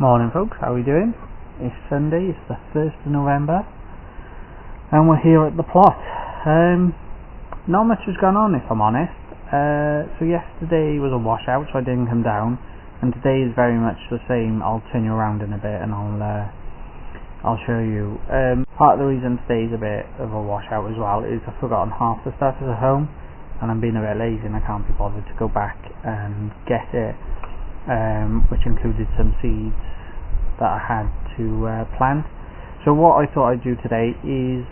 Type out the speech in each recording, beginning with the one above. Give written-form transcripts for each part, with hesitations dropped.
Morning folks, how are we doing? It's Sunday, it's the 1st of November and we're here at the plot. Not much has gone on if I'm honest. So yesterday was a washout, so I didn't come down, and today is very much the same. I'll turn you around in a bit and I'll show you. Part of the reason today is a bit of a washout as well is I've forgotten half the stuff at home and I'm being a bit lazy and I can't be bothered to go back and get it. Which included some seeds that I had to plant. So what I thought I'd do today is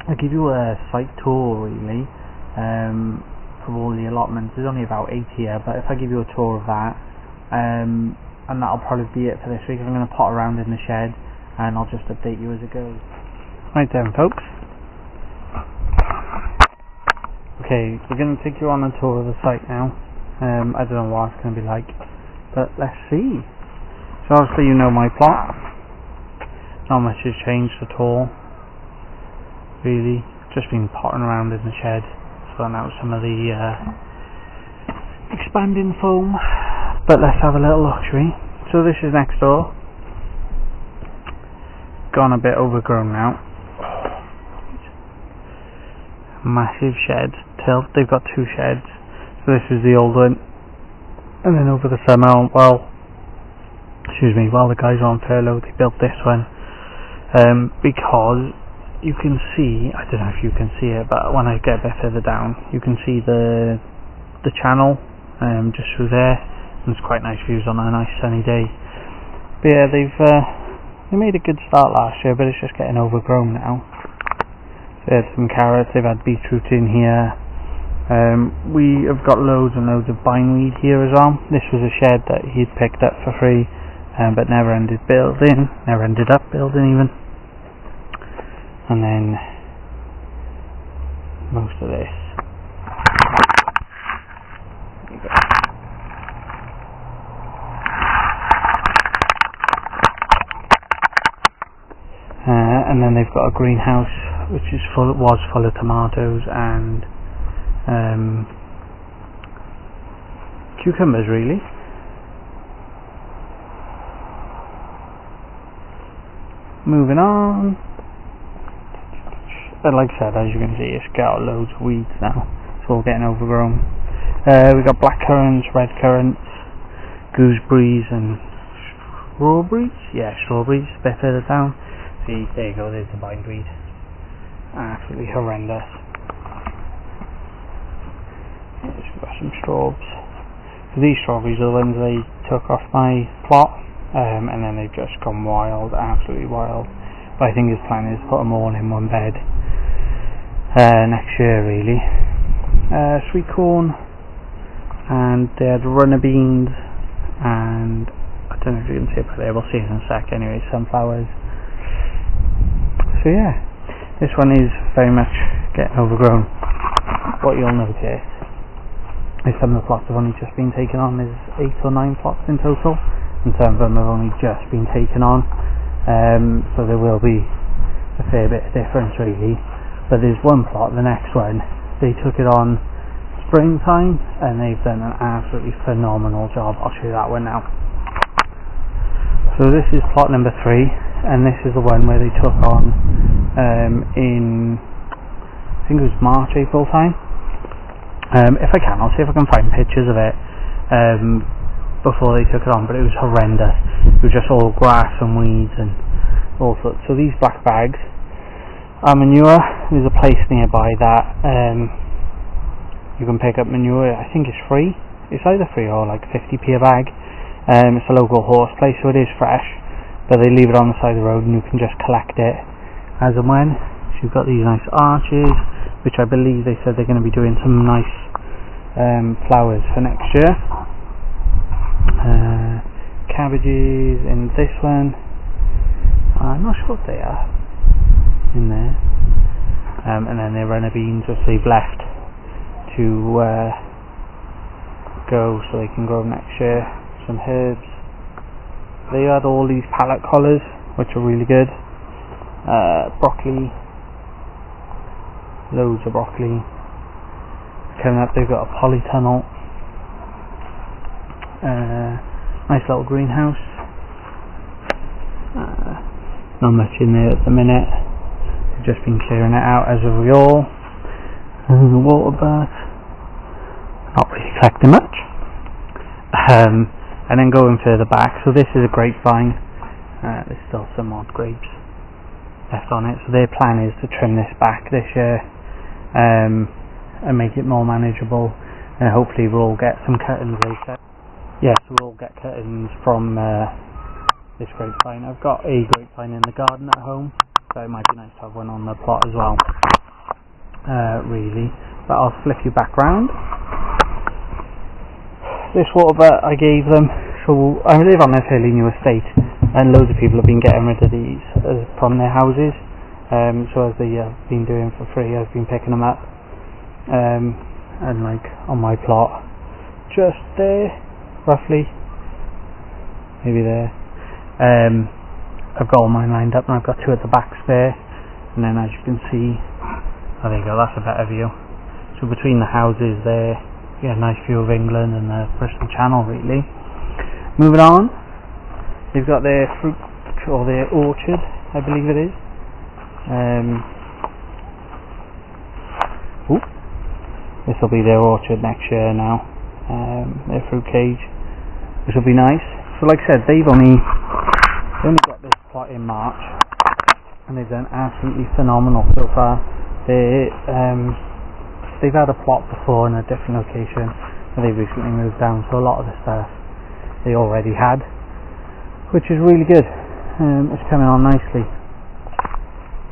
I'll give you a site tour really of all the allotments. There's only about 8 here, but if I give you a tour of that, and that'll probably be it for this week. I'm going to pot around in the shed and I'll just update you as it goes. Right then folks, okay, we're going to take you on a tour of the site now. I don't know what it's going to be like, but let's see. So obviously you know my plot. Not much has changed at all, really. Just been potting around in the shed, sorting out some of the expanding foam. But let's have a little look, shall we? So this is next door. Gone a bit overgrown now. Massive shed. Tilt. They've got 2 sheds. So this is the old one, and then over the summer, while the guys are on furlough, they built this one, because you can see, I don't know if you can see it, but when I get a bit further down, you can see the channel, just through there, and it's quite nice views on a nice sunny day. But yeah, they made a good start last year, but it's just getting overgrown now. So they had some carrots, they've had beetroot in here. We have got loads and loads of bindweed here as well. This was a shed that he'd picked up for free, but never ended up building even. And then most of this. There you go. And then they've got a greenhouse which was full of tomatoes and cucumbers really. Moving on, and like I said, as you can see, it's got loads of weeds now. It's all getting overgrown. We've got black currants, red currants, gooseberries and strawberries. Yeah, strawberries a bit further down. See, there you go, there's the bindweed. Absolutely horrendous. We've got some straws. So these strawberries are the ones they took off my plot, and then they've just gone wild, absolutely wild. But I think his plan is to put them all in one bed next year really. Sweet corn, and they had runner beans, and I don't know if you can see it but there, we'll see it in a sec anyway, sunflowers. So yeah, this one is very much getting overgrown. What you'll notice is some of the plots have only just been taken on. There's 8 or 9 plots in total, and some of them have only just been taken on, so there will be a fair bit of difference really. But there's one plot, the next one, they took it on springtime and they've done an absolutely phenomenal job. I'll show you that one now. So this is plot number 3, and this is the one where they took on in, I think it was March, April time. If I can, I'll see if I can find pictures of it before they took it on, but it was horrendous. It was just all grass and weeds and all sorts. So these black bags are manure. There's a place nearby that you can pick up manure. I think it's free. It's either free or like 50p a bag. It's a local horse place, so it is fresh, but they leave it on the side of the road and you can just collect it as and when. So you've got these nice arches, which I believe they said they're going to be doing some nice flowers for next year. Cabbages in this one. I'm not sure what they are in there. And then their runner beans, which they've left to go so they can grow next year. Some herbs. They had all these pallet collars, which are really good. Broccoli. Loads of broccoli. Coming up, they've got a polytunnel. Nice little greenhouse. Not much in there at the minute. We've just been clearing it out, as have we all. And the water bath. Not really collecting much. And then going further back, so this is a grapevine. There's still some odd grapes left on it, so their plan is to trim this back this year and make it more manageable, and hopefully we'll all get some cuttings later. Yes, we'll all get cuttings from this grapevine. I've got a grapevine in the garden at home, so it might be nice to have one on the plot as well, really. But I'll flip you back round. This water butt I gave them, so I live on a fairly new estate, and loads of people have been getting rid of these from their houses, so as they have been doing for free, I've been picking them up, and like on my plot, just there, roughly, maybe there, I've got all mine lined up, and I've got two at the back spare, and then as you can see, oh there you go, that's a better view. So between the houses there, you get a nice view of England and the Bristol Channel really. Moving on, they've got their fruit, or their orchard, I believe it is. This will be their orchard next year now, their fruit cage, which will be nice. So like I said, they only got this plot in March, and they've done absolutely phenomenal so far. They've had a plot before in a different location, and they recently moved down, so a lot of the stuff they already had, which is really good. It's coming on nicely.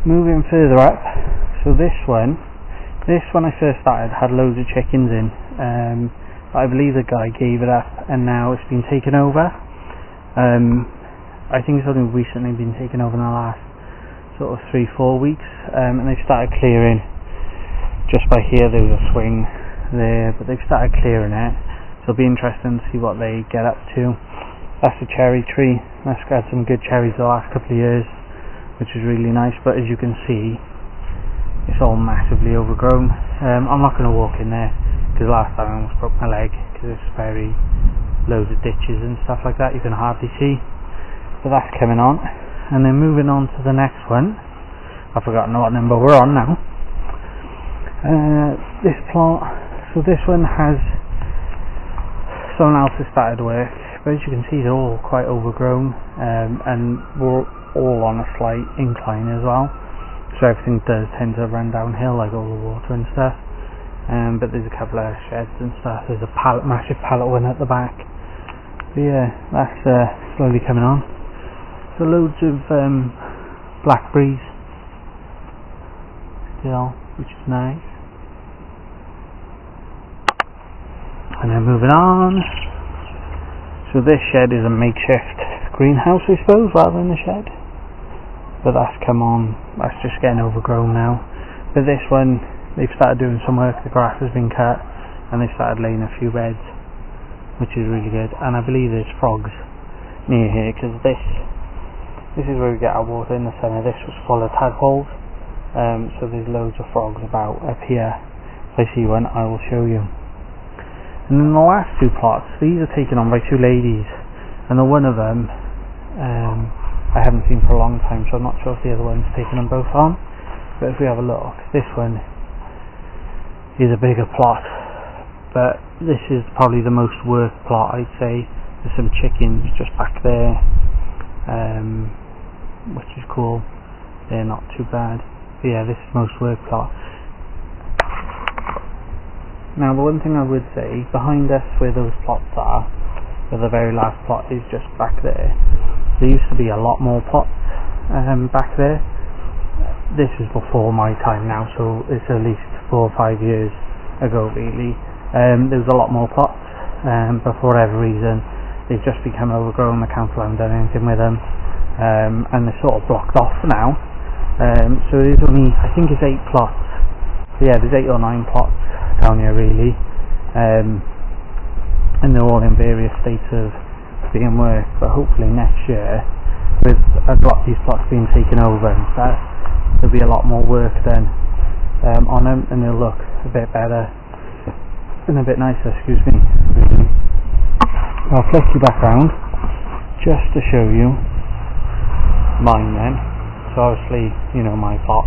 Moving further up, so this one I first started had loads of chickens in, but I believe the guy gave it up and now it's been taken over. I think it's only recently been taken over in the last sort of 3-4 weeks, and they've started clearing. Just by here there was a swing there, but they've started clearing it, so it'll be interesting to see what they get up to. That's a cherry tree. That's got some good cherries the last couple of years, which is really nice, but as you can see, it's all massively overgrown. I'm not going to walk in there, because last time I almost broke my leg, because it's very loads of ditches and stuff like that, you can hardly see. But that's coming on, and then moving on to the next one. I've forgotten what number we're on now. This plot, so this one has someone else has started work, but as you can see they're all quite overgrown, and we're all on a slight incline as well, so everything does tend to run downhill, like all the water and stuff. But there's a couple of sheds and stuff. There's a massive pallet one at the back. But yeah, that's slowly coming on. So loads of blackberries still, which is nice. And then moving on, so this shed is a makeshift greenhouse, I suppose, rather than a shed, but that's come on, that's just getting overgrown now. But this one, they've started doing some work, the grass has been cut, and they've started laying a few beds, which is really good. And I believe there's frogs near here, because this is where we get our water in the centre. This was full of tadpoles, so there's loads of frogs about up here. If I see one, I will show you. And then the last two plots, these are taken on by two ladies, and the one of them I haven't seen for a long time, so I'm not sure if the other one's taken them both on. But if we have a look, this one is a bigger plot, but this is probably the most worked plot, I'd say. There's some chickens just back there, which is cool. They're not too bad. But yeah, this is the most worked plot. Now the one thing I would say, behind us where those plots are, where the very last plot is just back there used to be a lot more plots back there. This is before my time now, so it's at least 4 or 5 years ago really. There was a lot more plots, but for whatever reason they've just become overgrown. The council haven't done anything with them, and they're sort of blocked off now. So there's only, I think it's 8 plots. So yeah, there's 8 or 9 plots down here really, and they're all in various states of being worked. But hopefully next year, with a lot of these plots being taken over and stuff, there'll be a lot more work done on them, and they'll look a bit better and a bit nicer. Excuse me. I'll flick you back round. just to show you mine then. So obviously, you know, my plot.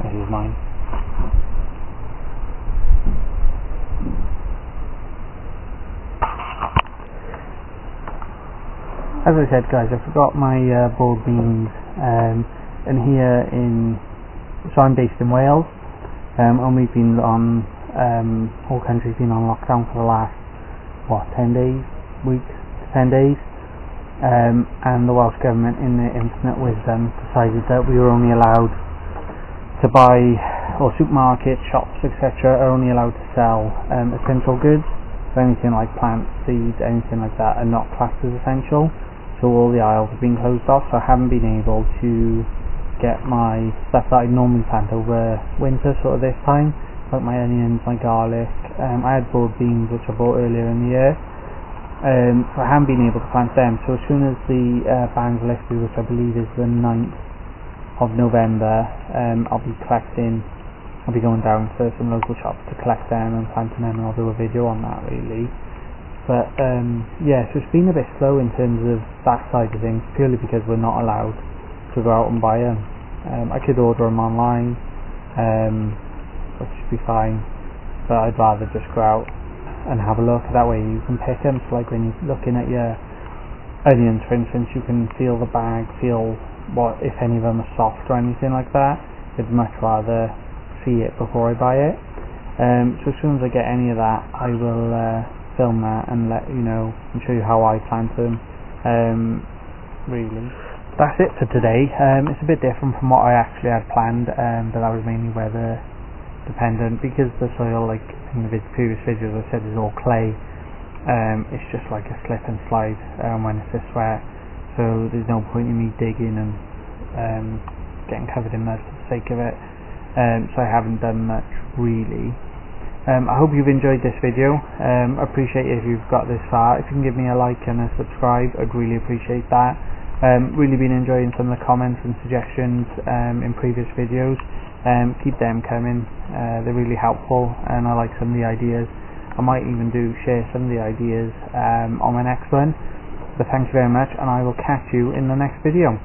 This is mine. As I said, guys, I forgot my board beans, and here so I'm based in Wales, and we've been on, whole country's been on lockdown for the last, 10 days, 10 days, and the Welsh Government, in their infinite wisdom, decided that we were only allowed to buy, or supermarkets, shops, etc. are only allowed to sell essential goods. So anything like plants, seeds, anything like that are not classed as essential. So all the aisles have been closed off, so I haven't been able to get my stuff that I normally plant over winter, sort of this time, like my onions, my garlic. I had broad beans, which I bought earlier in the year, so I haven't been able to plant them. So as soon as the ban's lifted, which I believe is the 9th of November, I'll be going down to some local shops to collect them and planting them, and I'll do a video on that really. But yeah, so it's been a bit slow in terms of that side of things, purely because we're not allowed to go out and buy them. I could order them online, which should be fine, but I'd rather just go out and have a look. That way you can pick them. So like when you're looking at your onions, for instance, you can feel the bag, feel if any of them are soft or anything like that. I'd much rather see it before I buy it. So as soon as I get any of that, I will film that and let you know and show you how I plant them. Really, that's it for today. It's a bit different from what I actually had planned, but that was mainly weather dependent, because the soil, like in the previous videos I said, is all clay. It's just like a slip and slide when it's this wet, so there's no point in me digging and getting covered in mud for the sake of it. So I haven't done much really. I hope you've enjoyed this video. Appreciate it if you've got this far. If you can give me a like and a subscribe, I'd really appreciate that. Really been enjoying some of the comments and suggestions in previous videos. Keep them coming. They're really helpful, and I like some of the ideas. I might even share some of the ideas on my next one. But thank you very much, and I will catch you in the next video.